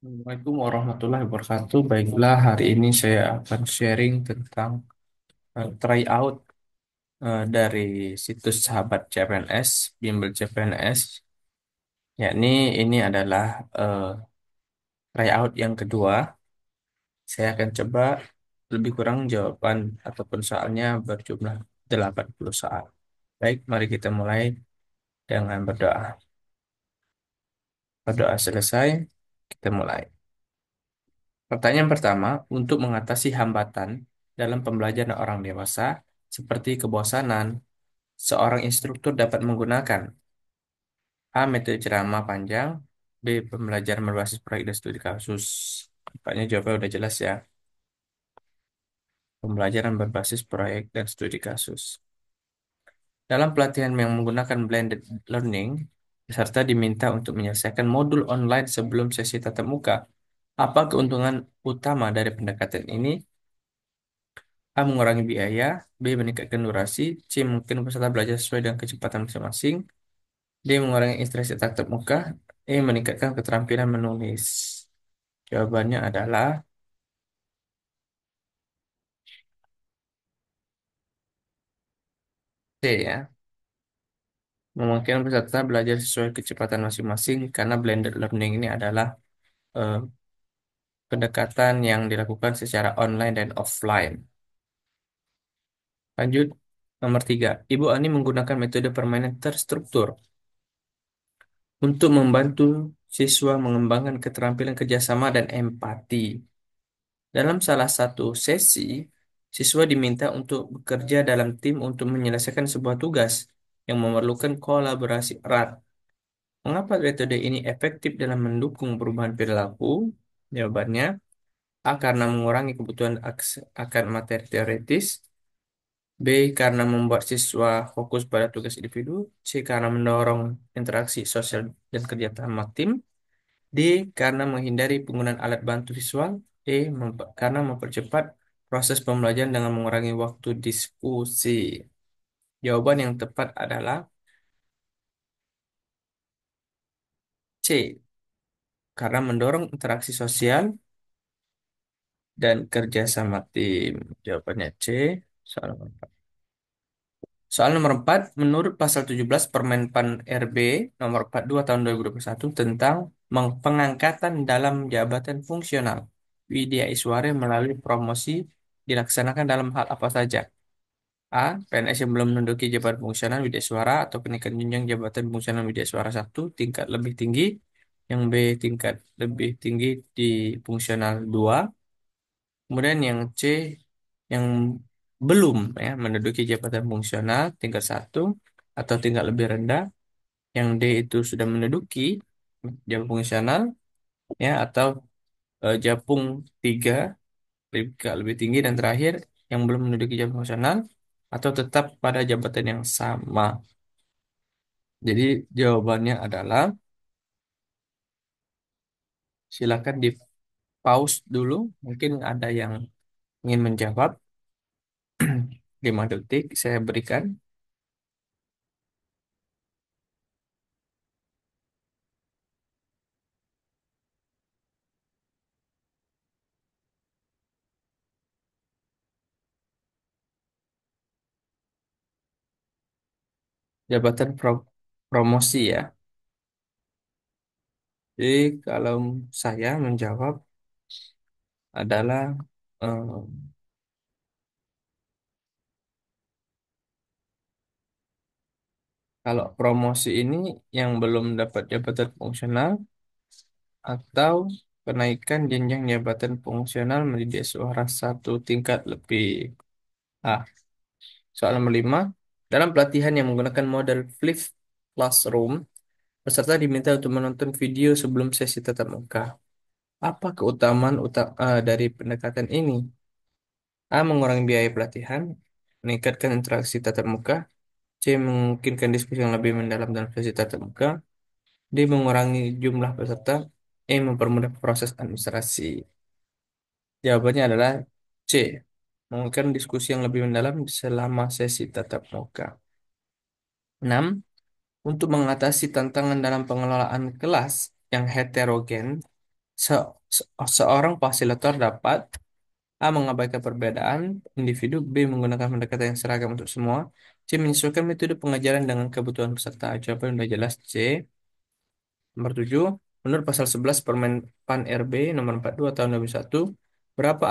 Assalamualaikum warahmatullahi wabarakatuh. Baiklah, hari ini saya akan sharing tentang tryout dari situs sahabat CPNS, Bimbel CPNS. Yakni ini adalah eh, tryout yang kedua. Saya akan coba lebih kurang jawaban ataupun soalnya berjumlah 80 soal. Baik, mari kita mulai dengan berdoa. Berdoa selesai, kita mulai. Pertanyaan pertama, untuk mengatasi hambatan dalam pembelajaran orang dewasa, seperti kebosanan, seorang instruktur dapat menggunakan A. Metode ceramah panjang, B. Pembelajaran berbasis proyek dan studi kasus. Tampaknya jawabannya udah jelas ya. Pembelajaran berbasis proyek dan studi kasus. Dalam pelatihan yang menggunakan blended learning, peserta diminta untuk menyelesaikan modul online sebelum sesi tatap muka. Apa keuntungan utama dari pendekatan ini? A. Mengurangi biaya. B. Meningkatkan durasi. C. Mungkin peserta belajar sesuai dengan kecepatan masing-masing. D. Mengurangi interaksi tatap muka. E. Meningkatkan keterampilan menulis. Jawabannya adalah C ya. Memungkinkan peserta belajar sesuai kecepatan masing-masing karena blended learning ini adalah eh, pendekatan yang dilakukan secara online dan offline. Lanjut, nomor 3. Ibu Ani menggunakan metode permainan terstruktur untuk membantu siswa mengembangkan keterampilan kerjasama dan empati. Dalam salah satu sesi, siswa diminta untuk bekerja dalam tim untuk menyelesaikan sebuah tugas yang memerlukan kolaborasi erat. Mengapa metode ini efektif dalam mendukung perubahan perilaku? Jawabannya, A. Karena mengurangi kebutuhan akan materi teoritis. B. Karena membuat siswa fokus pada tugas individu. C. Karena mendorong interaksi sosial dan kerja sama tim. D. Karena menghindari penggunaan alat bantu visual. E. Karena mempercepat proses pembelajaran dengan mengurangi waktu diskusi. Jawaban yang tepat adalah C. Karena mendorong interaksi sosial dan kerja sama tim. Jawabannya C. Soal nomor 4. Soal nomor 4, menurut pasal 17 Permen-Pan RB nomor 42 tahun 2021 tentang pengangkatan dalam jabatan fungsional, Widya Iswari melalui promosi dilaksanakan dalam hal apa saja? A. PNS yang belum menduduki jabatan fungsional Widya Suara atau kenaikan jenjang jabatan fungsional Widya Suara satu tingkat lebih tinggi, yang B tingkat lebih tinggi di fungsional 2. Kemudian yang C yang belum ya menduduki jabatan fungsional tingkat satu atau tingkat lebih rendah. Yang D itu sudah menduduki jabatan fungsional ya atau Japung 3 tingkat lebih tinggi, dan terakhir yang belum menduduki jabatan fungsional atau tetap pada jabatan yang sama. Jadi jawabannya adalah, silakan di pause dulu. Mungkin ada yang ingin menjawab. 5 detik saya berikan. Jabatan promosi ya. Jadi kalau saya menjawab adalah eh, kalau promosi ini yang belum dapat jabatan fungsional atau kenaikan jenjang jabatan fungsional menjadi suara satu tingkat lebih. Ah, soal nomor 5. Dalam pelatihan yang menggunakan model flipped classroom, peserta diminta untuk menonton video sebelum sesi tatap muka. Apa keutamaan dari pendekatan ini? A. Mengurangi biaya pelatihan, meningkatkan interaksi tatap muka. C. Memungkinkan diskusi yang lebih mendalam dalam sesi tatap muka. D. Mengurangi jumlah peserta. E. Mempermudah proses administrasi. Jawabannya adalah C. Memungkinkan diskusi yang lebih mendalam selama sesi tatap muka. 6. Untuk mengatasi tantangan dalam pengelolaan kelas yang heterogen, Se- Seorang fasilitator dapat A. Mengabaikan perbedaan individu, B. Menggunakan pendekatan yang seragam untuk semua, C. Menyesuaikan metode pengajaran dengan kebutuhan peserta. Jawaban udah jelas C. Nomor 7. Menurut pasal 11 Permen PAN RB nomor 42 tahun 2001, berapa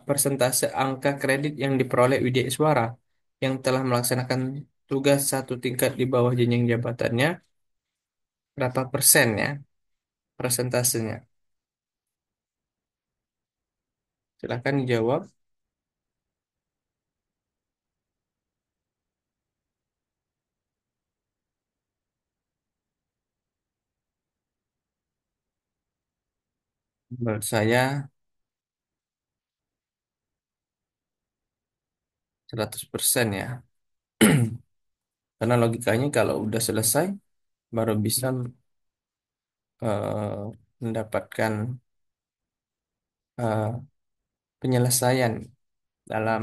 persentase angka kredit yang diperoleh Widya Iswara yang telah melaksanakan tugas satu tingkat di bawah jenjang jabatannya? Berapa persen ya persentasenya? Silakan dijawab. Menurut saya 100% ya. Karena logikanya kalau udah selesai baru bisa mendapatkan eh, penyelesaian dalam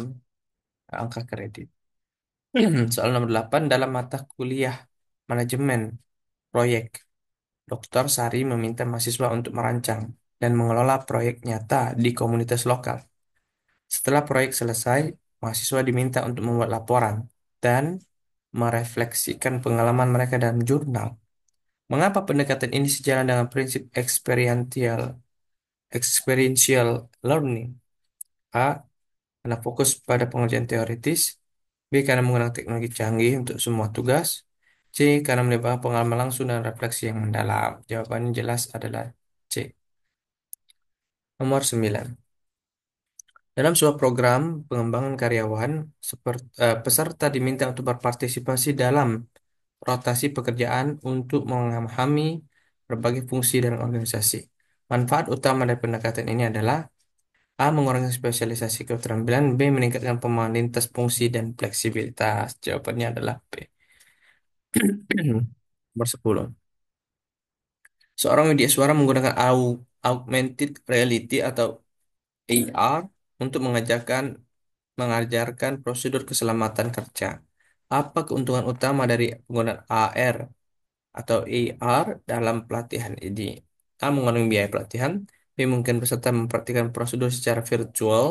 angka kredit. Soal nomor 8 dalam mata kuliah manajemen proyek, Dr. Sari meminta mahasiswa untuk merancang dan mengelola proyek nyata di komunitas lokal. Setelah proyek selesai, mahasiswa diminta untuk membuat laporan dan merefleksikan pengalaman mereka dalam jurnal. Mengapa pendekatan ini sejalan dengan prinsip experiential learning? A. Karena fokus pada pengerjaan teoritis. B. Karena menggunakan teknologi canggih untuk semua tugas. C. Karena melibatkan pengalaman langsung dan refleksi yang mendalam. Jawabannya jelas adalah C. Nomor 9. Dalam sebuah program pengembangan karyawan, peserta diminta untuk berpartisipasi dalam rotasi pekerjaan untuk memahami berbagai fungsi dan organisasi. Manfaat utama dari pendekatan ini adalah A. Mengurangi spesialisasi keterampilan, B. Meningkatkan pemahaman lintas fungsi dan fleksibilitas. Jawabannya adalah B. Nomor 10. Seorang widyaswara menggunakan augmented reality atau AR untuk mengajarkan prosedur keselamatan kerja. Apa keuntungan utama dari penggunaan AR atau AR dalam pelatihan ini? A. Mengurangi biaya pelatihan. B. Mungkin peserta mempraktikkan prosedur secara virtual.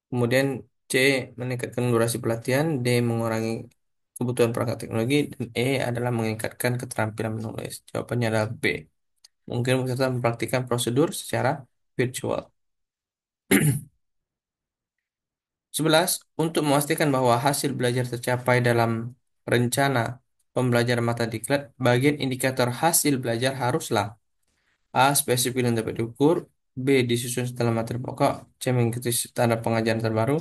Kemudian C. Meningkatkan durasi pelatihan. D. Mengurangi kebutuhan perangkat teknologi. Dan E adalah meningkatkan keterampilan menulis. Jawabannya adalah B. Mungkin peserta mempraktikkan prosedur secara virtual. 11. Untuk memastikan bahwa hasil belajar tercapai dalam rencana pembelajaran matematika, bagian indikator hasil belajar haruslah A. Spesifik dan dapat diukur, B. Disusun setelah materi pokok, C. Mengikuti standar pengajaran terbaru,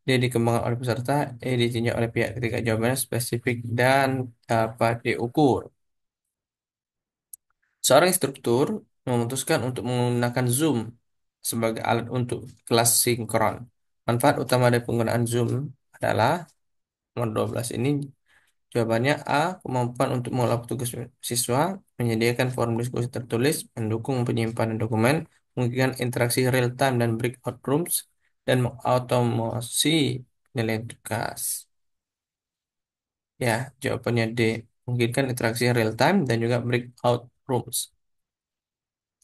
D. Dikembangkan oleh peserta, E. Ditinjau oleh pihak ketiga. Jawabannya spesifik dan dapat diukur. Seorang instruktur memutuskan untuk menggunakan Zoom sebagai alat untuk kelas sinkron. Manfaat utama dari penggunaan Zoom adalah nomor 12 ini. Jawabannya A. Kemampuan untuk mengolah tugas siswa, menyediakan forum diskusi tertulis, mendukung penyimpanan dokumen, memungkinkan interaksi real time dan breakout rooms, dan mengotomasi penilaian tugas. Ya, jawabannya D. Memungkinkan interaksi real time dan juga breakout rooms.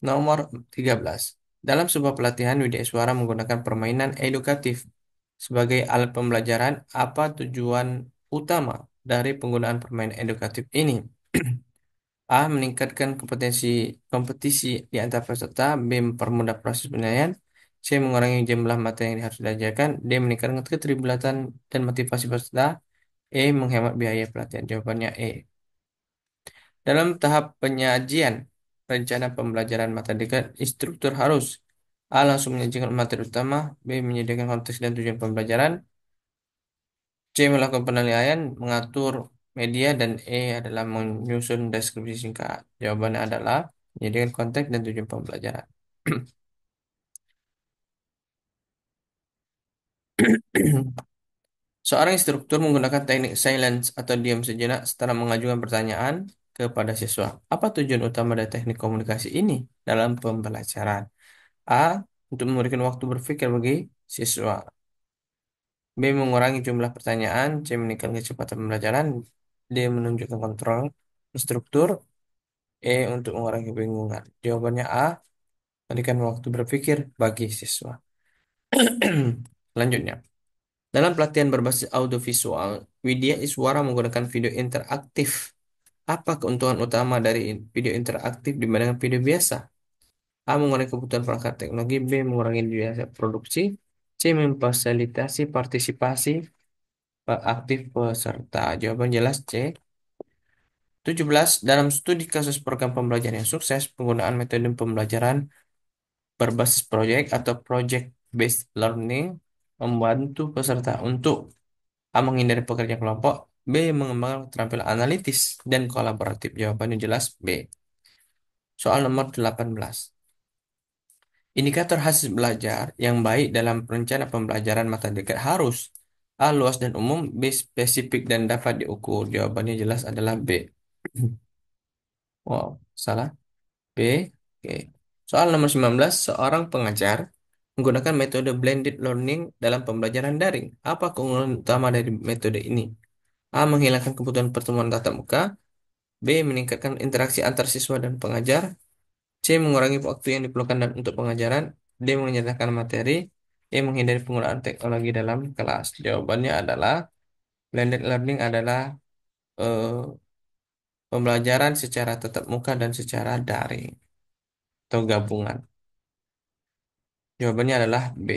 Nomor 13. Dalam sebuah pelatihan, Widya Iswara menggunakan permainan edukatif sebagai alat pembelajaran. Apa tujuan utama dari penggunaan permainan edukatif ini? A. Meningkatkan kompetisi di antar peserta. B. Mempermudah proses penilaian. C. Mengurangi jumlah materi yang harus diajarkan. D. Meningkatkan keterlibatan dan motivasi peserta. E. Menghemat biaya pelatihan. Jawabannya E. Dalam tahap penyajian rencana pembelajaran matematika, instruktur harus A. Langsung menyajikan materi utama. B. Menyediakan konteks dan tujuan pembelajaran. C. Melakukan penilaian, mengatur media, dan E adalah menyusun deskripsi singkat. Jawabannya adalah menyediakan konteks dan tujuan pembelajaran. Seorang instruktur menggunakan teknik silence atau diam sejenak setelah mengajukan pertanyaan kepada siswa. Apa tujuan utama dari teknik komunikasi ini dalam pembelajaran? A. Untuk memberikan waktu berpikir bagi siswa. B. Mengurangi jumlah pertanyaan. C. Meningkatkan kecepatan pembelajaran. D. Menunjukkan kontrol instruktur. E. Untuk mengurangi kebingungan. Jawabannya A. Berikan waktu berpikir bagi siswa. Selanjutnya, dalam pelatihan berbasis audiovisual, Widya Iswara menggunakan video interaktif. Apa keuntungan utama dari video interaktif dibandingkan video biasa? A. Mengurangi kebutuhan perangkat teknologi. B. Mengurangi biaya produksi. C. Memfasilitasi partisipasi aktif peserta. Jawaban jelas C. 17. Dalam studi kasus program pembelajaran yang sukses, penggunaan metode pembelajaran berbasis proyek atau project-based learning membantu peserta untuk A. Menghindari pekerjaan kelompok. B. Mengembangkan keterampilan analitis dan kolaboratif. Jawabannya jelas B. Soal nomor 18. Indikator hasil belajar yang baik dalam rencana pembelajaran mata dekat harus A. Luas dan umum. B. Spesifik dan dapat diukur. Jawabannya jelas adalah B. Wow, salah. B. Oke. Soal nomor 19. Seorang pengajar menggunakan metode blended learning dalam pembelajaran daring. Apa keunggulan utama dari metode ini? A. Menghilangkan kebutuhan pertemuan tatap muka. B. Meningkatkan interaksi antar siswa dan pengajar. C. Mengurangi waktu yang diperlukan untuk pengajaran. D. Menyertakan materi. E. Menghindari penggunaan teknologi dalam kelas. Jawabannya adalah blended learning adalah eh, pembelajaran secara tatap muka dan secara daring atau gabungan. Jawabannya adalah B.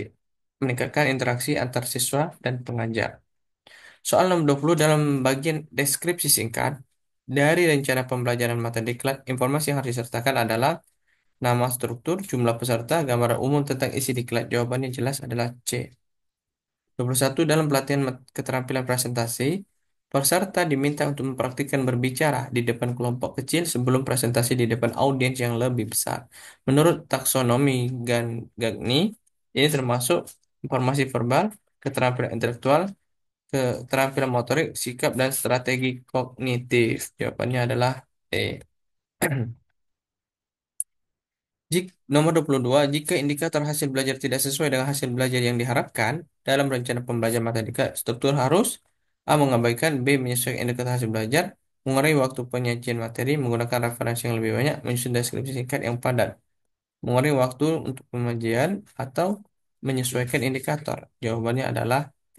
Meningkatkan interaksi antar siswa dan pengajar. Soal nomor 20 dalam bagian deskripsi singkat dari rencana pembelajaran mata diklat, informasi yang harus disertakan adalah nama struktur, jumlah peserta, gambaran umum tentang isi diklat. Jawabannya jelas adalah C. 21 dalam pelatihan keterampilan presentasi, peserta diminta untuk mempraktikkan berbicara di depan kelompok kecil sebelum presentasi di depan audiens yang lebih besar. Menurut taksonomi Gagni, ini termasuk informasi verbal, keterampilan intelektual, keterampilan motorik, sikap, dan strategi kognitif. Jawabannya adalah E. Nomor 22, jika indikator hasil belajar tidak sesuai dengan hasil belajar yang diharapkan dalam rencana pembelajaran matematika, struktur harus A. Mengabaikan. B. Menyesuaikan indikator hasil belajar. Mengurangi waktu penyajian materi. Menggunakan referensi yang lebih banyak. Menyusun deskripsi singkat yang padat. Mengurangi waktu untuk penyajian atau menyesuaikan indikator. Jawabannya adalah B.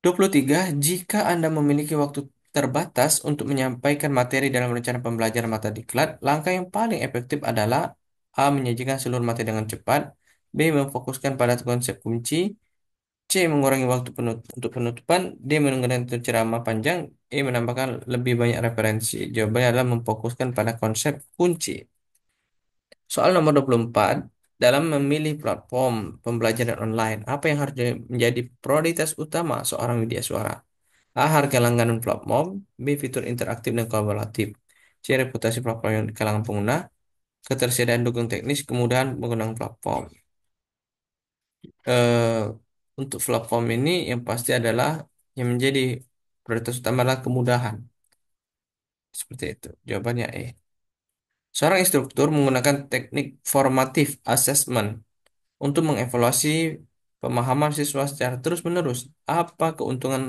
23. Jika Anda memiliki waktu terbatas untuk menyampaikan materi dalam rencana pembelajaran mata diklat, langkah yang paling efektif adalah A. Menyajikan seluruh materi dengan cepat. B. Memfokuskan pada konsep kunci. C. Mengurangi waktu untuk penutupan. D. Menggunakan ceramah panjang. E. Menambahkan lebih banyak referensi. Jawabannya adalah memfokuskan pada konsep kunci. Soal nomor 24. Dalam memilih platform pembelajaran online, apa yang harus menjadi prioritas utama seorang widyaswara? A. Harga langganan platform. B. Fitur interaktif dan kolaboratif. C. Reputasi platform yang di kalangan pengguna. Ketersediaan dukung teknis, kemudahan menggunakan platform. Eh, untuk platform ini yang pasti adalah yang menjadi prioritas utama adalah kemudahan. Seperti itu. Jawabannya E. Seorang instruktur menggunakan teknik formative assessment untuk mengevaluasi pemahaman siswa secara terus-menerus. Apa keuntungan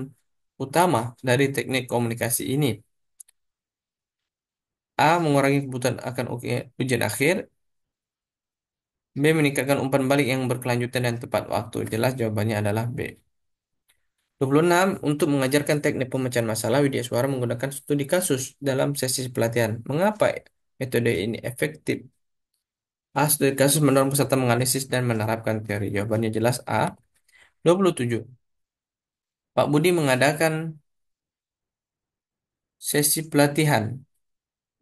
utama dari teknik komunikasi ini? A. Mengurangi kebutuhan akan ujian akhir. B. Meningkatkan umpan balik yang berkelanjutan dan tepat waktu. Jelas jawabannya adalah B. 26. Untuk mengajarkan teknik pemecahan masalah, Widya Suara menggunakan studi kasus dalam sesi pelatihan. Mengapa metode ini efektif? A. Studi kasus mendorong peserta menganalisis dan menerapkan teori. Jawabannya jelas A. 27. Pak Budi mengadakan sesi pelatihan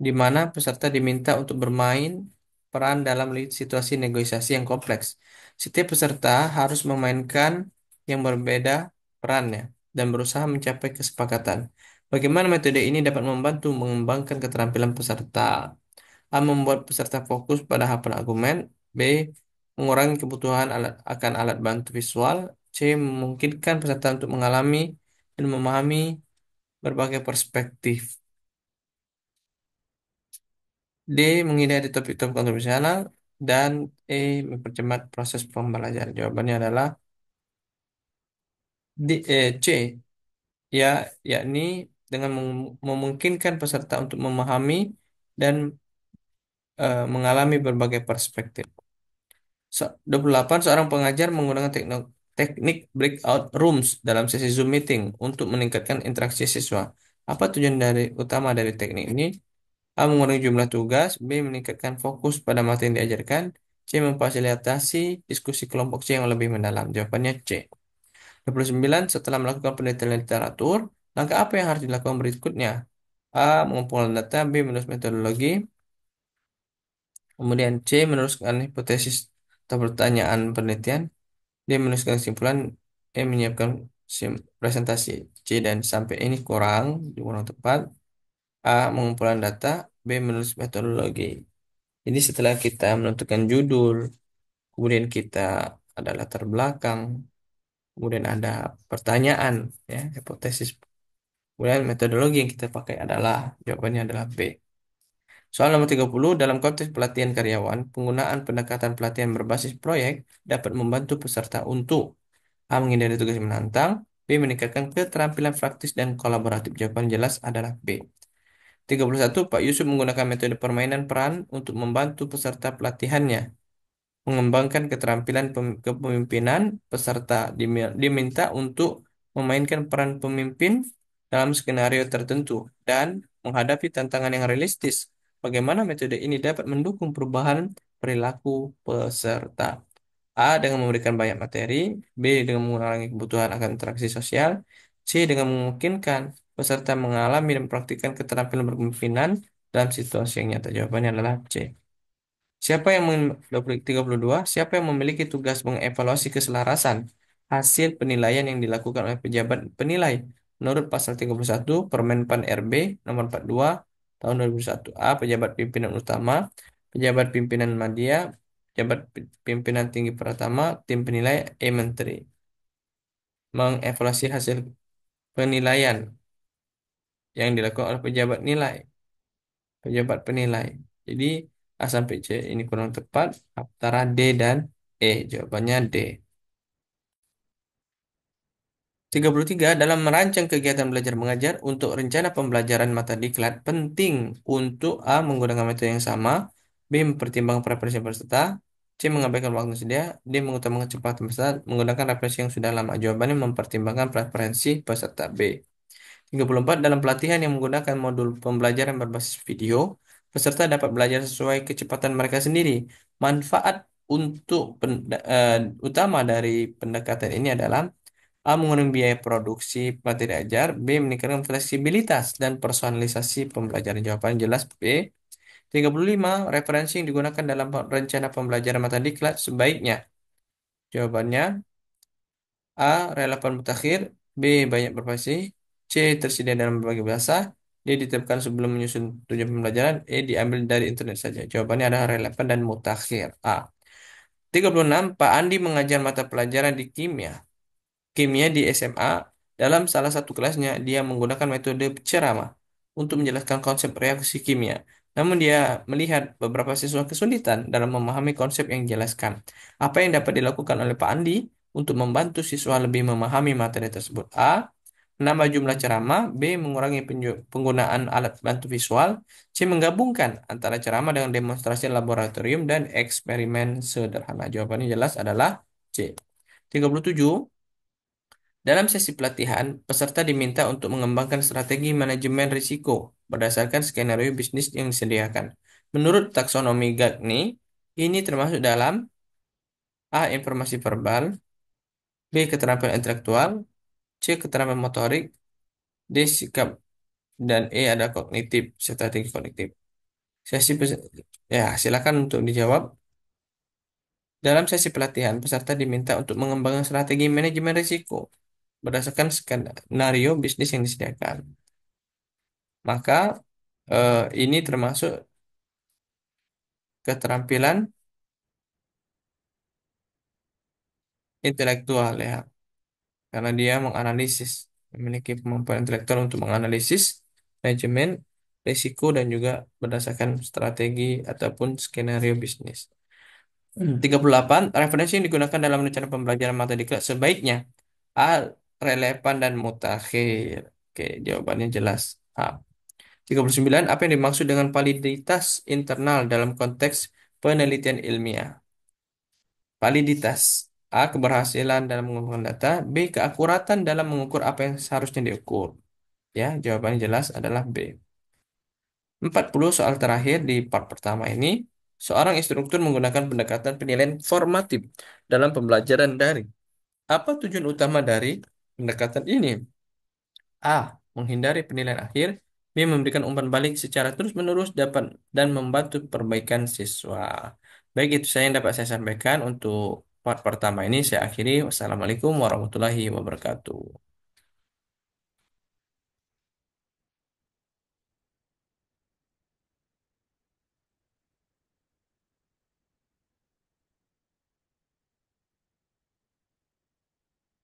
di mana peserta diminta untuk bermain peran dalam situasi negosiasi yang kompleks. Setiap peserta harus memainkan yang berbeda perannya dan berusaha mencapai kesepakatan. Bagaimana metode ini dapat membantu mengembangkan keterampilan peserta? A. Membuat peserta fokus pada hafal argumen. B. Mengurangi kebutuhan akan alat bantu visual. C. Memungkinkan peserta untuk mengalami dan memahami berbagai perspektif. D. Menghindari topik-topik kontroversial. Dan E. Mempercepat proses pembelajaran. Jawabannya adalah C. Ya, yakni dengan memungkinkan peserta untuk memahami dan mengalami berbagai perspektif. 28, seorang pengajar menggunakan teknik breakout rooms dalam sesi Zoom meeting untuk meningkatkan interaksi siswa. Apa tujuan utama dari teknik ini? A. Mengurangi jumlah tugas. B. Meningkatkan fokus pada materi yang diajarkan. C. Memfasilitasi diskusi kelompok C yang lebih mendalam. Jawabannya C. 29. Setelah melakukan penelitian literatur, langkah apa yang harus dilakukan berikutnya? A. Mengumpulkan data. B. Menulis metodologi. Kemudian C. Meneruskan hipotesis atau pertanyaan penelitian. D. Menuliskan kesimpulan. E. Menyiapkan presentasi. C dan sampai ini kurang tepat. A. Mengumpulkan data. B. Menulis metodologi. Jadi setelah kita menentukan judul, kemudian kita ada latar belakang, kemudian ada pertanyaan, ya, hipotesis. Kemudian metodologi yang kita pakai adalah, jawabannya adalah B. Soal nomor 30, dalam konteks pelatihan karyawan, penggunaan pendekatan pelatihan berbasis proyek dapat membantu peserta untuk A. Menghindari tugas yang menantang. B. Meningkatkan keterampilan praktis dan kolaboratif. Jawaban jelas adalah B. 31, Pak Yusuf menggunakan metode permainan peran untuk membantu peserta pelatihannya. Mengembangkan keterampilan kepemimpinan, peserta diminta untuk memainkan peran pemimpin dalam skenario tertentu dan menghadapi tantangan yang realistis. Bagaimana metode ini dapat mendukung perubahan perilaku peserta? A. Dengan memberikan banyak materi. B. Dengan mengurangi kebutuhan akan interaksi sosial. C. Dengan memungkinkan peserta mengalami dan mempraktikkan keterampilan berkepemimpinan dalam situasi yang nyata. Jawabannya adalah C. 32, siapa yang memiliki tugas mengevaluasi keselarasan hasil penilaian yang dilakukan oleh pejabat penilai menurut pasal 31 Permen Pan RB nomor 42 tahun 2001. A. Pejabat pimpinan utama, pejabat pimpinan media, pejabat pimpinan tinggi pertama, tim penilai, E. Menteri. Mengevaluasi hasil penilaian yang dilakukan oleh pejabat penilai. Jadi A sampai C ini kurang tepat antara D dan E. Jawabannya D. 33, dalam merancang kegiatan belajar mengajar untuk rencana pembelajaran mata diklat penting untuk A. Menggunakan metode yang sama, B. Mempertimbangkan preferensi peserta, C. Mengabaikan waktu sedia, D. Mengutamakan kecepatan peserta menggunakan referensi yang sudah lama. Jawabannya mempertimbangkan preferensi peserta. B. 34, dalam pelatihan yang menggunakan modul pembelajaran berbasis video, peserta dapat belajar sesuai kecepatan mereka sendiri. Manfaat untuk utama dari pendekatan ini adalah A. Mengurangi biaya produksi materi ajar. B. Meningkatkan fleksibilitas dan personalisasi pembelajaran. Jawaban jelas B. 35, referensi yang digunakan dalam rencana pembelajaran mata diklat sebaiknya. Jawabannya A. Relevan mutakhir. B. Banyak bervariasi. C. Tersedia dalam berbagai bahasa. D. Ditetapkan sebelum menyusun tujuan pembelajaran. E. Diambil dari internet saja. Jawabannya adalah relevan dan mutakhir. A. 36, Pak Andi mengajar mata pelajaran di kimia di SMA. Dalam salah satu kelasnya, dia menggunakan metode ceramah untuk menjelaskan konsep reaksi kimia. Namun dia melihat beberapa siswa kesulitan dalam memahami konsep yang dijelaskan. Apa yang dapat dilakukan oleh Pak Andi untuk membantu siswa lebih memahami materi tersebut? A. Menambah jumlah ceramah. B. Mengurangi penggunaan alat bantu visual. C. Menggabungkan antara ceramah dengan demonstrasi laboratorium dan eksperimen sederhana. Jawabannya jelas adalah C. 37, dalam sesi pelatihan, peserta diminta untuk mengembangkan strategi manajemen risiko berdasarkan skenario bisnis yang disediakan. Menurut taksonomi Gagne, ini termasuk dalam A. Informasi verbal, B. Keterampilan intelektual, C. Keterampilan motorik, D. Sikap, dan E. Ada kognitif, strategi kognitif. Sesi ya, silakan untuk dijawab. Dalam sesi pelatihan, peserta diminta untuk mengembangkan strategi manajemen risiko berdasarkan skenario bisnis yang disediakan. Maka ini termasuk keterampilan intelektual ya, karena dia menganalisis, memiliki kemampuan intelektual untuk menganalisis manajemen risiko dan juga berdasarkan strategi ataupun skenario bisnis. 38, referensi yang digunakan dalam rencana pembelajaran mata diklat sebaiknya A. Relevan dan mutakhir. Oke, jawabannya jelas. A. 39. Apa yang dimaksud dengan validitas internal dalam konteks penelitian ilmiah? Validitas. A. Keberhasilan dalam mengumpulkan data. B. Keakuratan dalam mengukur apa yang seharusnya diukur. Ya, jawabannya jelas adalah B. 40 soal terakhir di part pertama ini. Seorang instruktur menggunakan pendekatan penilaian formatif dalam pembelajaran daring. Apa tujuan utama dari pendekatan ini? A. Menghindari penilaian akhir. B. Memberikan umpan balik secara terus-menerus dapat dan membantu perbaikan siswa. Baik, itu saya yang dapat saya sampaikan untuk part pertama ini. Saya akhiri. Wassalamualaikum warahmatullahi wabarakatuh.